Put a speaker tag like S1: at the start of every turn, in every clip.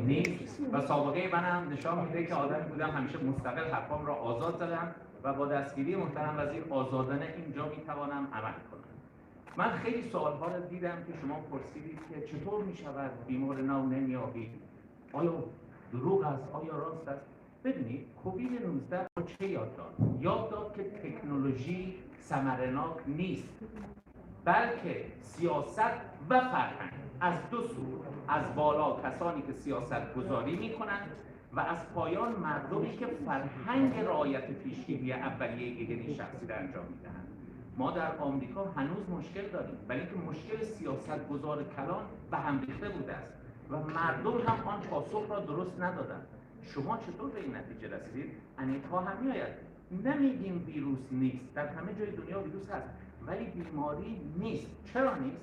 S1: نیست و سابقه منم نشان میده که آدمی بودم همیشه مستقل حرفام را آزاد زدم و با دستگیری محترم وزیر آزادانه اینجا میتوانم عمل کنم. من خیلی سوال‌ها را دیدم که شما پرسیدید که چطور میشود بیمار نو نمیابید؟ آیا دروغ است؟ آیا راست است؟ ببینید کووید 19 رو چه یاد داد؟ یاد داد که تکنولوژی ثمره‌ناک نیست، بلکه سیاست و فرهنگ از دو سو، از بالا کسانی که سیاست گذاری میکنند و از پایان مردمی که فرهنگ رعایت پیشگیری اولیه گگری شخصی را انجام میدهند. ما در آمریکا هنوز مشکل داریم، ولی که مشکل سیاست گذار کلان و هم ریخته بوده است و مردم هم آن پاسخ را درست ندادند. شما چطور به این نتیجه رسیدید؟ انیتا هم میآید. نمیگیم ویروس نیست، در همه جای دنیا ویروس هست، ولی بیماری نیست. چرا نیست؟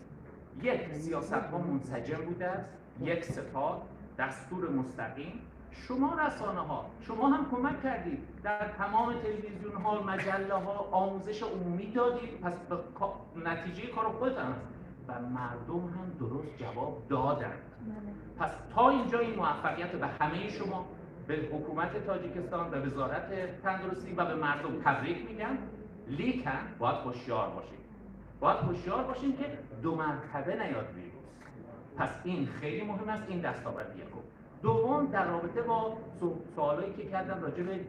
S1: یک، سیاست ها منسجم بوده است، یک، ستاد، دستور مستقیم. شما رسانه ها، شما هم کمک کردید، در تمام تلویزیون ها، مجله ها آموزش عمومی دادید، پس نتیجه کار خودتان است و مردم هم درست جواب دادند. پس تا اینجا این موفقیت به همه شما، به حکومت تاجیکستان، به وزارت تندرستی و به مردم تبریک میگم. لیکن باید هوشیار باشیم. باید هوشیار باشیم که دو مرتبه نیاد ویروس. پس این خیلی مهم است، این دستاورد یکم. دوم، در رابطه با سوالایی که کردم راجع به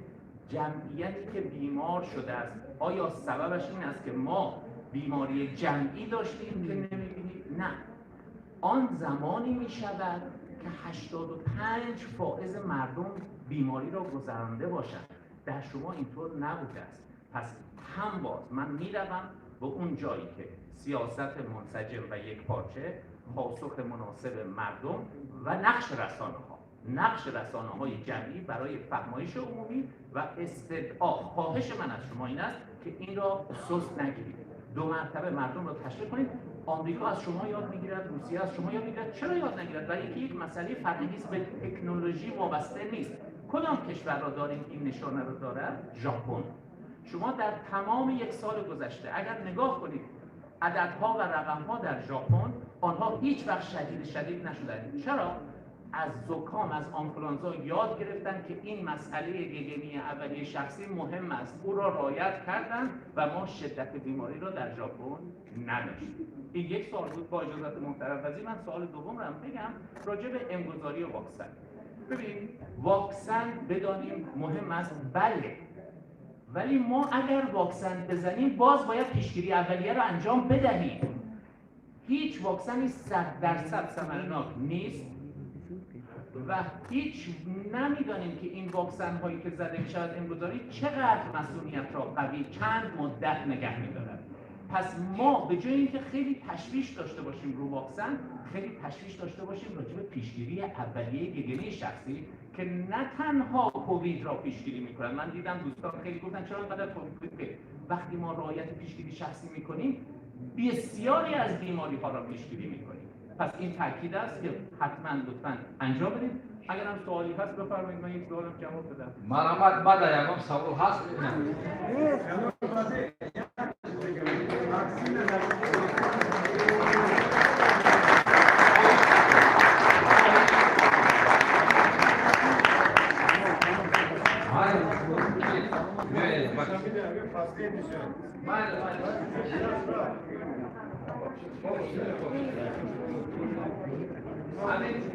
S1: جمعیتی که بیمار شده است، آیا سببش این است که ما بیماری جمعی داشتیم که نمی‌بینید؟ نه. آن زمانی می شود که 85% مردم بیماری را گذرانده باشند. در شما اینطور نبوده است. پس هم باز من میروم به اون جایی که سیاست منسجم و یک پارچه، پاسخ مناسب مردم و نقش رسانه های جمعی برای فهمایش عمومی و استدعا. خواهش من از شما این است که این را سست نگیرید. دو مرتبه مردم را تشویق کنید. آمریکا از شما یاد میگیرد، روسیه از شما یاد میگیرد. چرا یاد نگیرد؟ برای اینکه یک مسئله فرهنگی است، به تکنولوژی وابسته نیست. کدام کشور را داریم این نشانه را دارد؟ ژاپن. شما در تمام یک سال گذشته اگر نگاه کنید عددها و رقمها در ژاپن، آنها هیچ وقت شدید نشدند. چرا؟ از زکام، از آنفولانزا یاد گرفتن که این مسئله گگمی اولیه شخصی مهم است، او را رعایت کردن و ما شدت بیماری را در ژاپن نداشتیم. این یک سوال بود. با اجازت محترم وزیر من سوال دوم رو هم بگم راجع به امگذاری واکسن. ببینید واکسن بدانیم مهم است، بله، ولی ما اگر واکسن بزنیم باز باید پیشگیری اولیه رو انجام بدهیم. هیچ واکسنی 100% ثمره‌ناک نیست و هیچ نمیدانیم که این واکسن هایی که زده می شود امگذاری چقدر مسئولیت را قوی چند مدت نگه می دارد. پس ما به جای اینکه خیلی تشویش داشته باشیم رو واکسن، خیلی تشویش داشته باشیم راجع به پیشگیری اولیه گگری شخصی که نه تنها کووید را پیشگیری میکنن. من دیدم دوستان خیلی گفتن چرا اینقدر کووید، وقتی ما رعایت پیشگیری شخصی میکنیم بسیاری از بیماری ها را پیشگیری میکنیم. پس این تاکید است که حتما لطفاً انجام بدید. اگر هم سوالی هست بفرمایید، من یک سوالم جواب بدم.
S2: مرحمت بعد یکم سوال هست.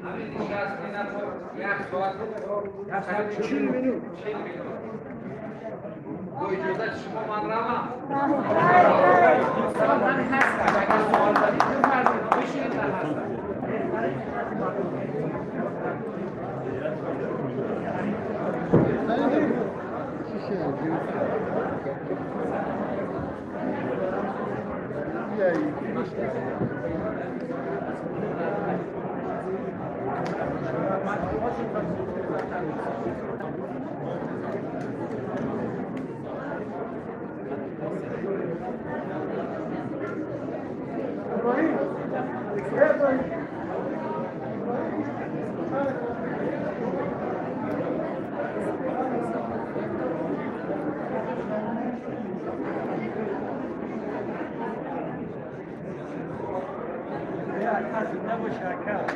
S2: همین نشست اینا یک ساعت 40 minut. با اجازت شما من روم.
S1: دوستان من هستم، اگر سوال دارید بفرمایید بشینید من هستم.
S3: Yeah, I can't never shake out.